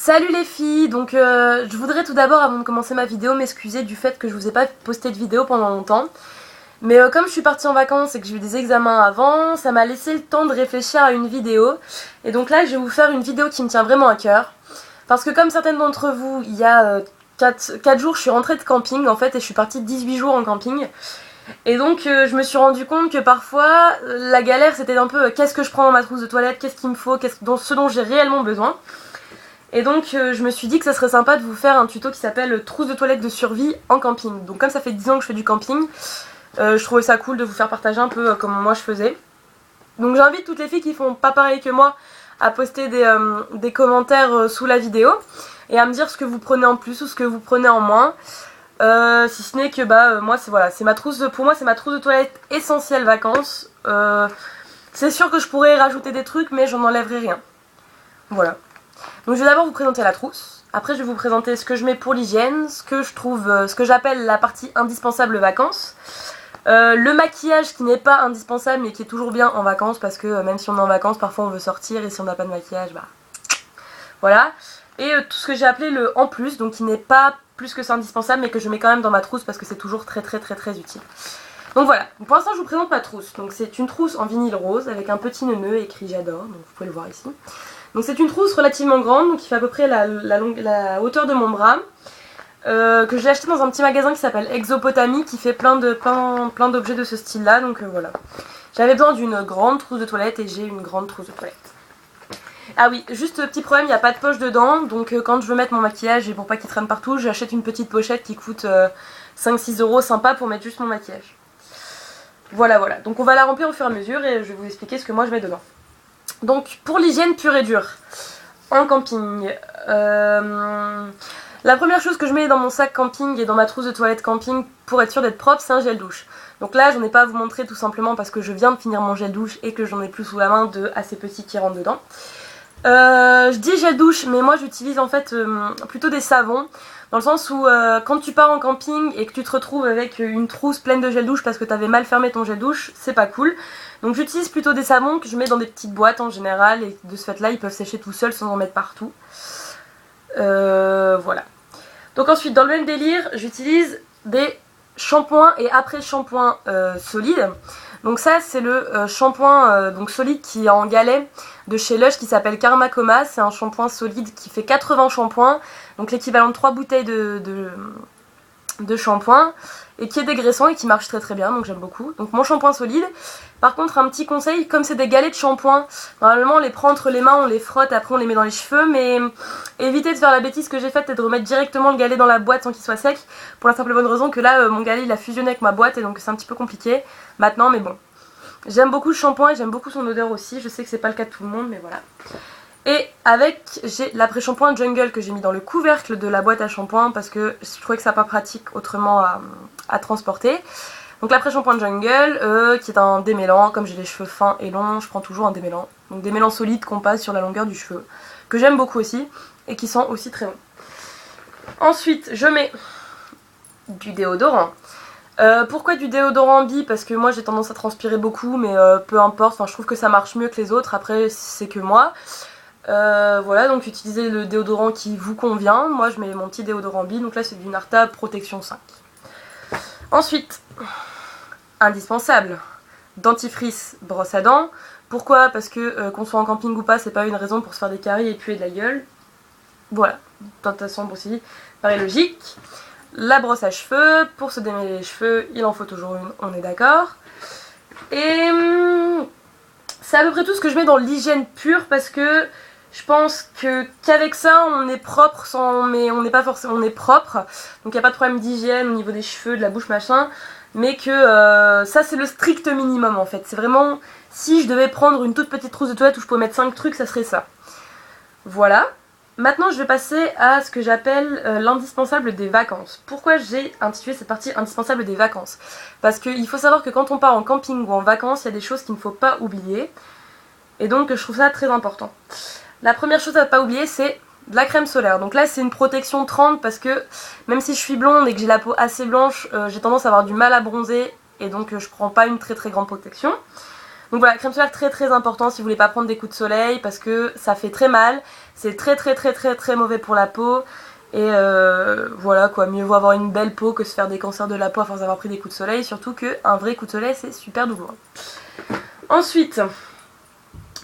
Salut les filles, donc je voudrais tout d'abord avant de commencer ma vidéo m'excuser du fait que je vous ai pas posté de vidéo pendant longtemps. Mais comme je suis partie en vacances et que j'ai eu des examens avant, ça m'a laissé le temps de réfléchir à une vidéo. Et donc là je vais vous faire une vidéo qui me tient vraiment à cœur. Parce que comme certaines d'entre vous, il y a 4 jours je suis rentrée de camping en fait et je suis partie 18 jours en camping. Et donc je me suis rendu compte que parfois la galère c'était un peu qu'est-ce que je prends dans ma trousse de toilette, qu'est-ce qu'il me faut, ce dont j'ai réellement besoin. Et donc je me suis dit que ça serait sympa de vous faire un tuto qui s'appelle trousse de toilette de survie en camping. Donc comme ça fait 10 ans que je fais du camping, je trouvais ça cool de vous faire partager un peu comment moi je faisais. Donc j'invite toutes les filles qui font pas pareil que moi à poster des commentaires sous la vidéo et à me dire ce que vous prenez en plus ou ce que vous prenez en moins. Si ce n'est que moi c'est ma trousse pour moi c'est ma trousse de toilette essentielle vacances. C'est sûr que je pourrais rajouter des trucs mais j'en enlèverai rien. Voilà. Donc je vais d'abord vous présenter la trousse, après je vais vous présenter ce que je mets pour l'hygiène, ce que j'appelle la partie indispensable vacances, le maquillage qui n'est pas indispensable mais qui est toujours bien en vacances parce que même si on est en vacances parfois on veut sortir et si on n'a pas de maquillage voilà, et tout ce que j'ai appelé le en plus, donc qui n'est pas plus que ça indispensable mais que je mets quand même dans ma trousse parce que c'est toujours très utile. Donc voilà, pour l'instant je vous présente ma trousse, donc c'est une trousse en vinyle rose avec un petit nœud écrit j'adore, donc vous pouvez le voir ici. Donc c'est une trousse relativement grande, donc qui fait à peu près la hauteur de mon bras, que j'ai acheté dans un petit magasin qui s'appelle Exopotami, qui fait plein d'objets de ce style là, donc voilà. J'avais besoin d'une grande trousse de toilette et j'ai une grande trousse de toilette. Ah oui, juste petit problème, il n'y a pas de poche dedans, donc quand je veux mettre mon maquillage et pour pas qu'il traîne partout, j'achète une petite pochette qui coûte 5-6 € sympa pour mettre juste mon maquillage. Voilà, donc on va la remplir au fur et à mesure et je vais vous expliquer ce que moi je mets dedans. Donc pour l'hygiène pure et dure en camping, la première chose que je mets dans mon sac camping et dans ma trousse de toilette camping pour être sûre d'être propre, c'est un gel douche. Donc là j'en ai pas à vous montrer tout simplement parce que je viens de finir mon gel douche et que j'en ai plus sous la main de assez petits qui rentrent dedans. Je dis gel douche mais moi j'utilise en fait plutôt des savons. Dans le sens où quand tu pars en camping et que tu te retrouves avec une trousse pleine de gel douche parce que t'avais mal fermé ton gel douche, c'est pas cool. Donc j'utilise plutôt des savons que je mets dans des petites boîtes en général et de ce fait là ils peuvent sécher tout seuls sans en mettre partout. Voilà. Donc ensuite dans le même délire j'utilise des shampoings et après-shampoings solides. Donc ça c'est le shampoing solide qui est en galet de chez Lush qui s'appelle Karma Coma. C'est un shampoing solide qui fait 80 shampoings, donc l'équivalent de 3 bouteilles de shampoing et qui est dégraissant et qui marche très bien, donc j'aime beaucoup. Donc mon shampoing solide. Par contre un petit conseil, comme c'est des galets de shampoing, normalement on les prend entre les mains, on les frotte, après on les met dans les cheveux, mais évitez de faire la bêtise que j'ai faite et de remettre directement le galet dans la boîte sans qu'il soit sec, pour la simple bonne raison que là mon galet il a fusionné avec ma boîte et donc c'est un petit peu compliqué maintenant, mais bon. J'aime beaucoup le shampoing et j'aime beaucoup son odeur aussi, je sais que c'est pas le cas de tout le monde mais voilà. Et avec, j'ai l'après-shampoing Jungle que j'ai mis dans le couvercle de la boîte à shampoing parce que je trouvais que ça pas pratique autrement à transporter. Donc l'après-shampoing Jungle qui est un démêlant, comme j'ai les cheveux fins et longs, je prends toujours un démêlant. Donc démêlant solide qu'on passe sur la longueur du cheveu, que j'aime beaucoup aussi et qui sent aussi très bon. Ensuite je mets du déodorant. Pourquoi du déodorant Bi? Parce que moi j'ai tendance à transpirer beaucoup mais peu importe, enfin, je trouve que ça marche mieux que les autres, après c'est que moi. Voilà, donc utilisez le déodorant qui vous convient. Moi je mets mon petit déodorant Bi, donc là c'est du Narta Protection 5. Ensuite, indispensable, dentifrice, brosse à dents. Pourquoi? Parce que qu'on soit en camping ou pas, c'est pas une raison pour se faire des caries et puer de la gueule. Voilà, de toute façon, bon, c'est paraît logique. La brosse à cheveux, pour se démêler les cheveux, il en faut toujours une, on est d'accord. Et c'est à peu près tout ce que je mets dans l'hygiène pure parce que je pense qu'avec ça on est propre, mais on n'est pas forcément, on est propre. Donc il n'y a pas de problème d'hygiène au niveau des cheveux, de la bouche, machin. Mais que ça c'est le strict minimum en fait. C'est vraiment, si je devais prendre une toute petite trousse de toilette où je pouvais mettre 5 trucs, ça serait ça. Voilà. Maintenant je vais passer à ce que j'appelle l'indispensable des vacances. Pourquoi j'ai intitulé cette partie indispensable des vacances? Parce qu'il faut savoir que quand on part en camping ou en vacances, il y a des choses qu'il ne faut pas oublier. Et donc je trouve ça très important. La première chose à ne pas oublier c'est de la crème solaire. Donc là c'est une protection 30 parce que même si je suis blonde et que j'ai la peau assez blanche, j'ai tendance à avoir du mal à bronzer. Et donc je prends pas une très grande protection. Donc voilà, crème solaire très très important si vous voulez pas prendre des coups de soleil parce que ça fait très mal, c'est très mauvais pour la peau. Et voilà quoi, mieux vaut avoir une belle peau que se faire des cancers de la peau à force d'avoir pris des coups de soleil, surtout qu'un vrai coup de soleil c'est super douloureux. Ensuite,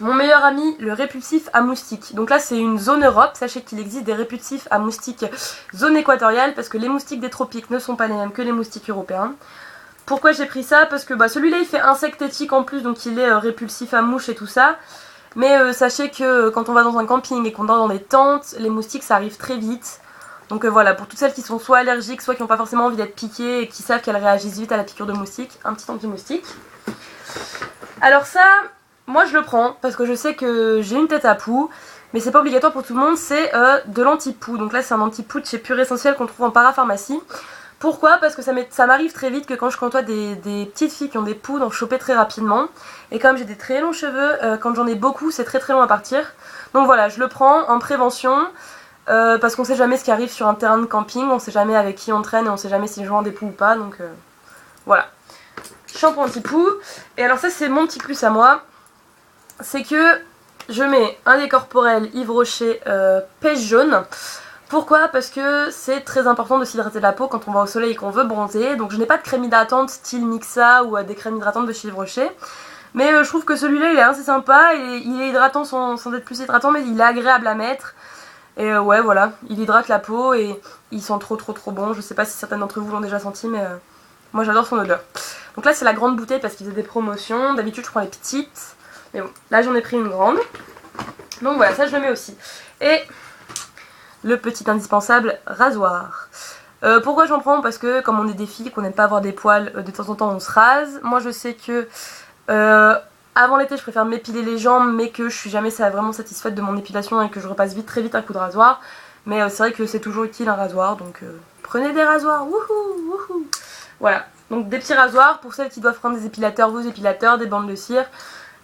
mon meilleur ami, le répulsif à moustiques. Donc là c'est une zone Europe, sachez qu'il existe des répulsifs à moustiques zone équatoriale parce que les moustiques des tropiques ne sont pas les mêmes que les moustiques européens. Pourquoi j'ai pris ça? Parce que celui-là il fait insecte éthique en plus, donc il est répulsif à mouches et tout ça. Mais sachez que quand on va dans un camping et qu'on dort dans des tentes, les moustiques ça arrive très vite. Donc voilà, pour toutes celles qui sont soit allergiques, soit qui n'ont pas forcément envie d'être piquées et qui savent qu'elles réagissent vite à la piqûre de moustique, un petit anti-moustique. Alors ça, moi je le prends parce que je sais que j'ai une tête à poux, mais c'est pas obligatoire pour tout le monde, c'est de l'anti-poux. Donc là c'est un anti-poux de chez Pure Essentiel qu'on trouve en parapharmacie. Pourquoi? Parce que ça m'arrive très vite que quand je côtoie des petites filles qui ont des poux, d'en choper très rapidement. Et comme j'ai des très longs cheveux, quand j'en ai beaucoup, c'est très long à partir. Donc voilà, je le prends en prévention. Parce qu'on sait jamais ce qui arrive sur un terrain de camping, on sait jamais avec qui on traîne et on sait jamais si les gens ont des poux ou pas, donc voilà. Shampoing anti-poux. Et alors ça c'est mon petit plus à moi, c'est que je mets un lait corporel Yves Rocher pêche jaune. Pourquoi? Parce que c'est très important de s'hydrater la peau quand on va au soleil et qu'on veut bronzer. Donc je n'ai pas de crème hydratante style Mixa ou des crèmes hydratantes de chez Yves Rocher. Mais je trouve que celui-là il est assez sympa, il est hydratant sans être plus hydratant, mais il est agréable à mettre. Et ouais voilà, il hydrate la peau et il sent trop bon. Je sais pas si certaines d'entre vous l'ont déjà senti, mais moi j'adore son odeur. Donc là c'est la grande bouteille parce qu'il faisait des promotions. D'habitude je prends les petites, mais bon, là j'en ai pris une grande. Donc voilà, ça je le mets aussi. Et le petit indispensable rasoir. Pourquoi j'en prends? Parce que comme on est des filles, qu'on n'aime pas avoir des poils, de temps en temps on se rase. Moi je sais que avant l'été je préfère m'épiler les jambes, mais que je suis jamais vraiment satisfaite de mon épilation et que je repasse très vite un coup de rasoir. Mais c'est vrai que c'est toujours utile un rasoir, donc prenez des rasoirs, wouhou. Voilà, donc des petits rasoirs pour celles qui doivent prendre des épilateurs, vos épilateurs, des bandes de cire.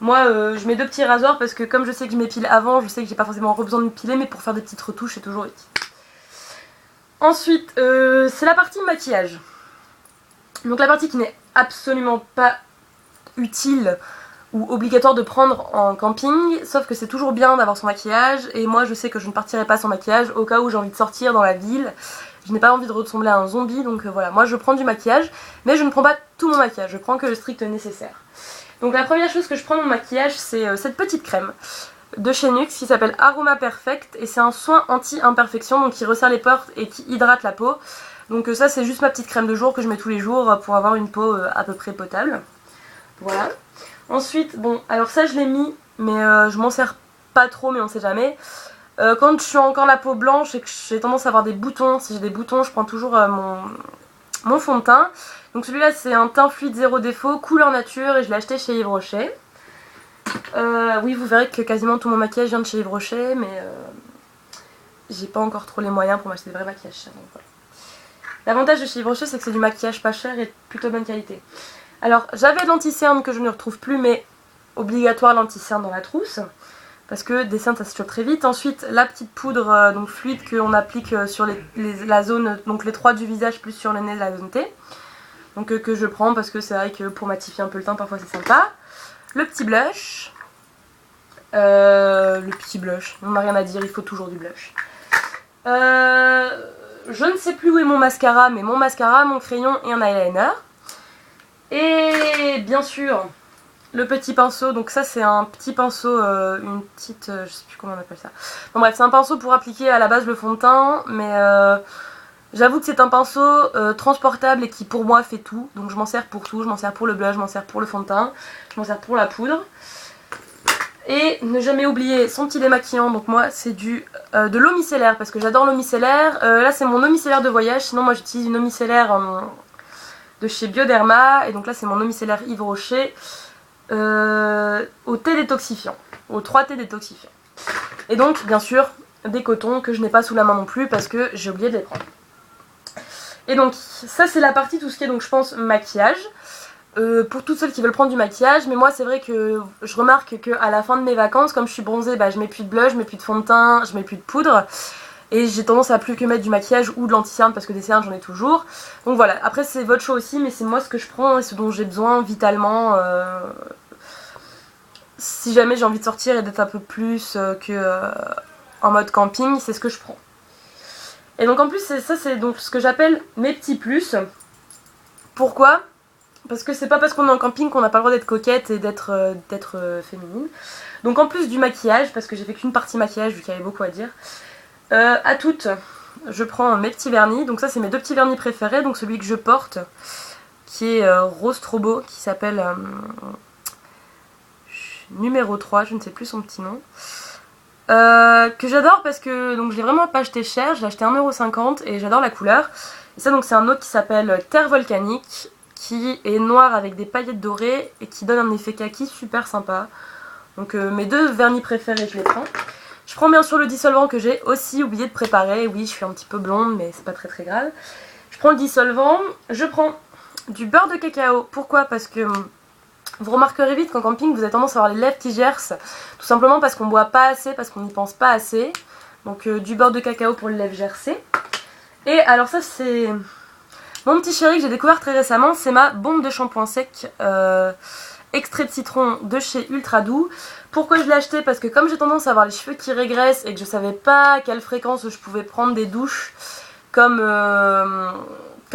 Moi je mets 2 petits rasoirs parce que comme je sais que je m'épile avant, je sais que j'ai pas forcément besoin de m'épiler, mais pour faire des petites retouches c'est toujours utile. Ensuite c'est la partie maquillage. Donc la partie qui n'est absolument pas utile ou obligatoire de prendre en camping, sauf que c'est toujours bien d'avoir son maquillage, et moi je sais que je ne partirai pas sans maquillage au cas où j'ai envie de sortir dans la ville. Je n'ai pas envie de ressembler à un zombie, donc voilà, moi je prends du maquillage, mais je ne prends pas tout mon maquillage, je prends que le strict nécessaire. Donc la première chose que je prends dans mon maquillage, c'est cette petite crème de chez NYX qui s'appelle Aroma Perfect, et c'est un soin anti-imperfection, donc qui resserre les pores et qui hydrate la peau. Donc ça c'est juste ma petite crème de jour que je mets tous les jours pour avoir une peau à peu près potable. Voilà. Ensuite, bon, alors ça je l'ai mis, mais je m'en sers pas trop, mais on sait jamais. Quand je suis encore la peau blanche et que j'ai tendance à avoir des boutons, si j'ai des boutons, je prends toujours mon fond de teint. Donc celui-là c'est un teint fluide zéro défaut, couleur nature, et je l'ai acheté chez Yves Rocher. Oui, vous verrez que quasiment tout mon maquillage vient de chez Yves Rocher, mais j'ai pas encore trop les moyens pour m'acheter des vrais maquillages chers. Voilà. L'avantage de chez Yves Rocher c'est que c'est du maquillage pas cher et de plutôt bonne qualité. Alors j'avais de l'anti-cerne que je ne retrouve plus, mais obligatoire l'anti-cerne dans la trousse, parce que des cernes ça se chope très vite. Ensuite la petite poudre donc fluide qu'on applique sur la zone, donc les 3 du visage plus sur le nez de la zone T. Donc que je prends parce que c'est vrai que pour matifier un peu le teint parfois c'est sympa. Le petit blush. On n'a rien à dire, il faut toujours du blush. Je ne sais plus où est mon mascara, mais mon mascara, mon crayon et un eyeliner. Et bien sûr, le petit pinceau. Donc ça c'est un petit pinceau, une petite, je sais plus comment on appelle ça. Bon bref, c'est un pinceau pour appliquer à la base le fond de teint, mais j'avoue que c'est un pinceau transportable et qui pour moi fait tout. Donc je m'en sers pour tout, je m'en sers pour le blush, je m'en sers pour le fond de teint, je m'en sers pour la poudre. Et ne jamais oublier son petit démaquillant, donc moi c'est de l'eau micellaire parce que j'adore l'eau micellaire. Là c'est mon eau micellaire de voyage, sinon moi j'utilise une eau micellaire de chez Bioderma, et donc là c'est mon eau micellaire Yves Rocher au thé détoxifiant, au 3T détoxifiant. Et donc bien sûr des cotons que je n'ai pas sous la main non plus parce que j'ai oublié de les prendre. Et donc ça c'est la partie tout ce qui est donc je pense maquillage. Pour toutes celles qui veulent prendre du maquillage, mais moi c'est vrai que je remarque qu'à la fin de mes vacances, comme je suis bronzée, je mets plus de blush, je mets plus de fond de teint, je mets plus de poudre, et j'ai tendance à plus que mettre du maquillage ou de l'anti-cerne parce que des cernes j'en ai toujours. Donc voilà, après c'est votre choix aussi, mais c'est moi ce que je prends et ce dont j'ai besoin vitalement. si jamais j'ai envie de sortir et d'être un peu plus en mode camping, c'est ce que je prends. Et donc en plus ça c'est donc ce que j'appelle mes petits plus. Pourquoi ? Parce que c'est pas parce qu'on est en camping qu'on n'a pas le droit d'être coquette et d'être féminine. Donc en plus du maquillage, parce que j'ai fait qu'une partie maquillage vu qu'il y avait beaucoup à dire, à toutes, je prends mes petits vernis. Donc ça c'est mes 2 petits vernis préférés. Donc celui que je porte, qui est rose trop beau, qui s'appelle numéro 3, je ne sais plus son petit nom. Que j'adore parce que donc je l'ai vraiment pas acheté cher, je l'ai acheté 1,50€ et j'adore la couleur. Et ça donc c'est un autre qui s'appelle Terre Volcanique, qui est noir avec des paillettes dorées et qui donne un effet kaki super sympa. Donc mes 2 vernis préférés, je les prends. Je prends bien sûr le dissolvant que j'ai aussi oublié de préparer. Oui, je suis un petit peu blonde mais c'est pas très grave. Je prends le dissolvant, je prends du beurre de cacao. Pourquoi ? Parce que vous remarquerez vite qu'en camping vous avez tendance à avoir les lèvres qui gercent, tout simplement parce qu'on boit pas assez, parce qu'on n'y pense pas assez. Donc du beurre de cacao pour les lèvres gercées. Et alors ça c'est mon petit chéri que j'ai découvert très récemment, c'est ma bombe de shampoing sec extrait de citron de chez Ultra Doux. Pourquoi je l'ai acheté ? Parce que comme j'ai tendance à avoir les cheveux qui régressent et que je savais pas à quelle fréquence je pouvais prendre des douches, comme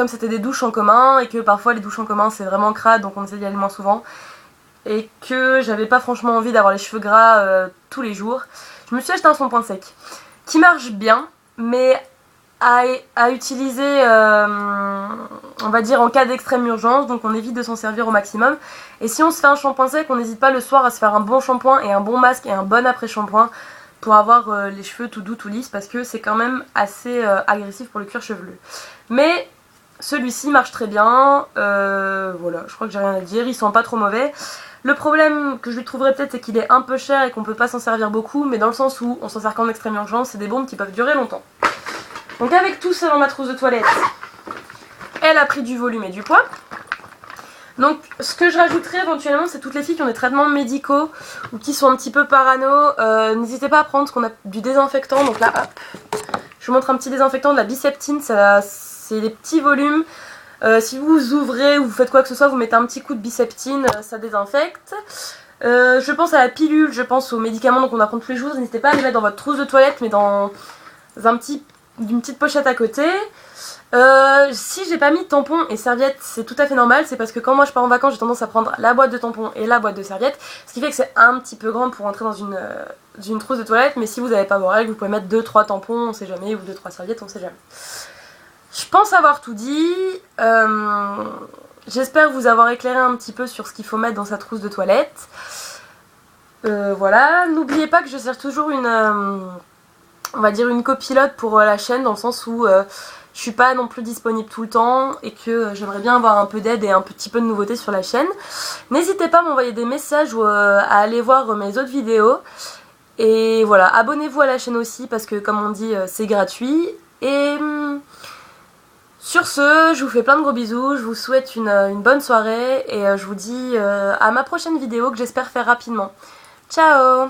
c'était des douches en commun et que parfois les douches en commun c'est vraiment crade, donc on essaie d'y aller moins souvent, et que j'avais pas franchement envie d'avoir les cheveux gras tous les jours, je me suis acheté un shampoing sec qui marche bien, mais à utiliser on va dire en cas d'extrême urgence, donc on évite de s'en servir au maximum. Et si on se fait un shampoing sec, on n'hésite pas le soir à se faire un bon shampoing et un bon masque et un bon après-shampoing pour avoir les cheveux tout doux, tout lisses, parce que c'est quand même assez agressif pour le cuir chevelu. Mais celui-ci marche très bien, voilà, je crois que j'ai rien à dire, il sent pas trop mauvais. Le problème que je lui trouverais peut-être, c'est qu'il est un peu cher et qu'on peut pas s'en servir beaucoup, mais dans le sens où on s'en sert qu'en extrême urgence, c'est des bombes qui peuvent durer longtemps. Donc avec tout ça dans ma trousse de toilette, elle a pris du volume et du poids. Donc ce que je rajouterais éventuellement, c'est toutes les filles qui ont des traitements médicaux ou qui sont un petit peu parano, n'hésitez pas à prendre ce qu'on a du désinfectant. Donc là, hop, je vous montre un petit désinfectant de la Biceptine, c'est des petits volumes. Si vous ouvrez ou vous faites quoi que ce soit, vous mettez un petit coup de Biceptine, ça désinfecte. Je pense à la pilule, je pense aux médicaments donc on apprend tous les jours. N'hésitez pas à les mettre dans votre trousse de toilette, mais dans une petite pochette à côté. Si j'ai pas mis de tampons et serviettes, c'est tout à fait normal, c'est parce que quand moi je pars en vacances, j'ai tendance à prendre la boîte de tampons et la boîte de serviettes, ce qui fait que c'est un petit peu grand pour rentrer dans une trousse de toilette, mais si vous n'avez pas vos règles, vous pouvez mettre 2-3 tampons, on sait jamais, ou 2-3 serviettes, on sait jamais. Je pense avoir tout dit. J'espère vous avoir éclairé un petit peu sur ce qu'il faut mettre dans sa trousse de toilette. Voilà, n'oubliez pas que je sers toujours on va dire une copilote pour la chaîne, dans le sens où je suis pas non plus disponible tout le temps et que j'aimerais bien avoir un peu d'aide et un petit peu de nouveauté sur la chaîne. N'hésitez pas à m'envoyer des messages ou à aller voir mes autres vidéos. Et voilà, abonnez-vous à la chaîne aussi parce que comme on dit, c'est gratuit. Et sur ce, je vous fais plein de gros bisous, je vous souhaite une bonne soirée et je vous dis à ma prochaine vidéo que j'espère faire rapidement. Ciao!